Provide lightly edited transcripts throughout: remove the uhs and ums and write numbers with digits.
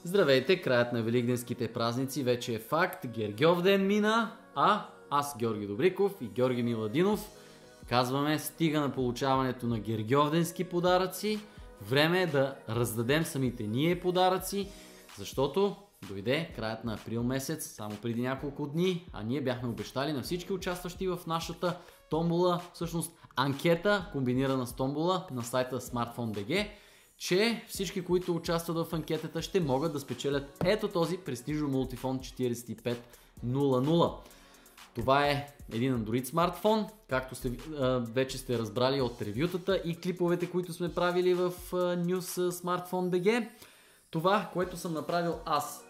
Здравейте, краят на великденските празници вече е факт. Гергьовден мина, а аз, Георги Добриков и Георги Миладинов, казваме стига на получаването на гергьовденски подаръци. Време е да раздадем самите ние подаръци, защото дойде краят на април месец, само преди няколко дни, а ние бяхме обещали на всички участващи в нашата томбола, всъщност анкета, комбинирана с томбола на сайта Smartphone.bg, че всички, които участват в анкетата, ще могат да спечелят ето този Prestigio Multifone 4500. Това е един Android смартфон, както вече сте разбрали от ревютата и клиповете, които сме правили в News Smartphone.bg. Това, което съм направил аз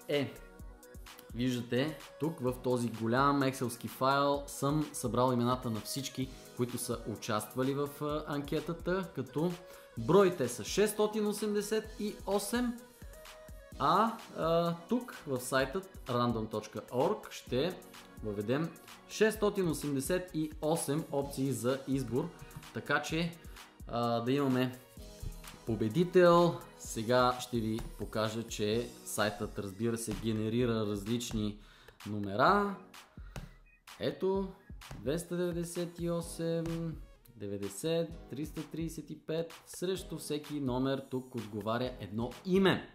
виждате, тук в този голям екселски файл съм събрал имената на всички, които са участвали в анкетата, като броите са 688, тук в сайтът random.org ще въведем 688 опции за избор, така че да имаме победител. Сега ще ви покажа, че сайтът, разбира се, генерира различни номера. Ето 298, 90, 335, срещу всеки номер тук отговаря едно име.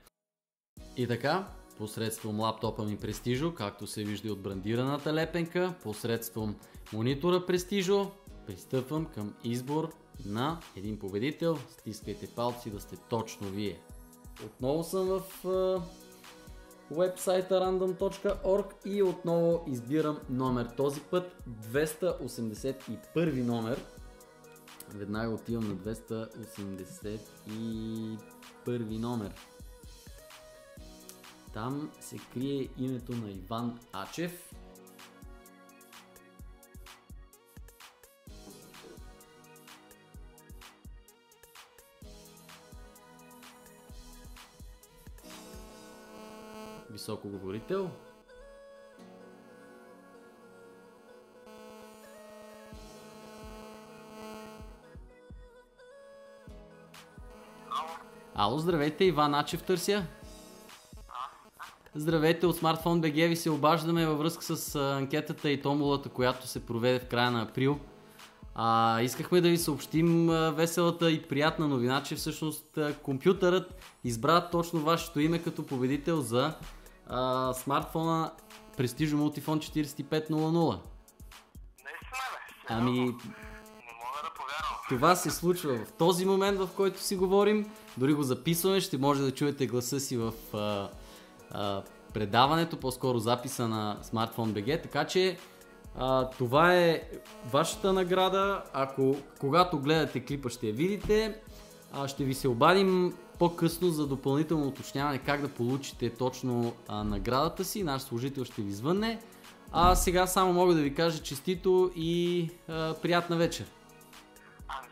И така, посредством лаптопа ми Prestigio, както се вижда от брандираната лепенка, посредством монитора Prestigio, пристъпвам към избор на един победител. Стискайте палци да сте точно вие. Отново съм в вебсайта random.org и отново избирам номер. Този път 281 номер. Веднага отивам на 281 номер. Там се крие името на Иван Ачев. Високоговорител. Ало, здравейте, Иван Ачев търся. Здравейте, от Smartphone.bg ви се обаждаме във връзка с анкетата и томболата, която се проведе в края на април. Искахме да ви съобщим веселата и приятна новина, че всъщност компютърът избра точно вашето име като победител за смартфона Prestigio Multifone 4500. Ами, не мога да повярвам. това се случва в този момент, в който си говорим. Дори го записваме, ще може да чуете гласа си в предаването, по-скоро записа на Smartphone.bg, така че това е вашата награда. Когато гледате клипа, ще я видите. Ще ви се обадим по-късно за допълнително уточняване как да получите точно наградата си. Наш служител ще ви звънне. Сега само мога да ви кажа честито и приятна вечер.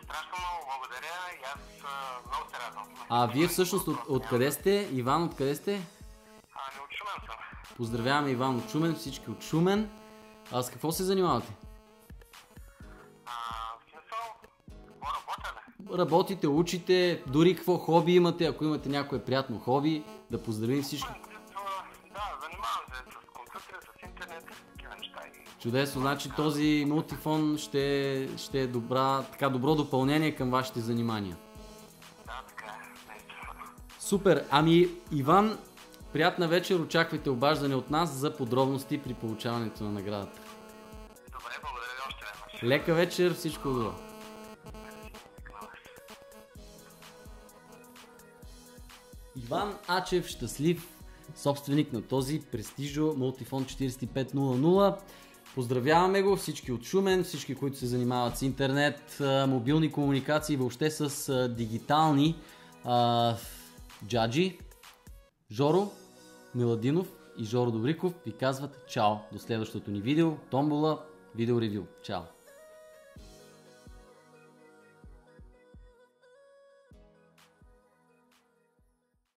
Страшно много благодаря и аз много се радвам. Вие всъщност откъде сте? Иван, откъде сте? Не, от Шумен съм. Поздравяваме Иван от Шумен, всички от Шумен. С какво се занимавате? В смисъл, какво работя, бе? Работите, учите, дори какво хоби имате, ако имате някое приятно хоби, да поздравим всички. Да, занимавам се с компютър, с интернет, такива неща. Чудесно, значи този мултифон ще е добро допълнение към вашите занимания. Да, така е. Супер, Иван, приятна вечер, очаквайте обаждане от нас за подробности при получаването на наградата. Добре, благодаря ви още веднъж. Лека вечер, всичко добро. Иван Ачев, щастлив собственик на този Prestigio Multifone 4500. Поздравяваме го, всички от Шумен, всички, които се занимават с интернет, мобилни комуникации, въобще с дигитални джаджи. Жоро Миладинов и Жоро Добриков ви казват чао до следващото ни видео, томбола, видео ревю. Чао!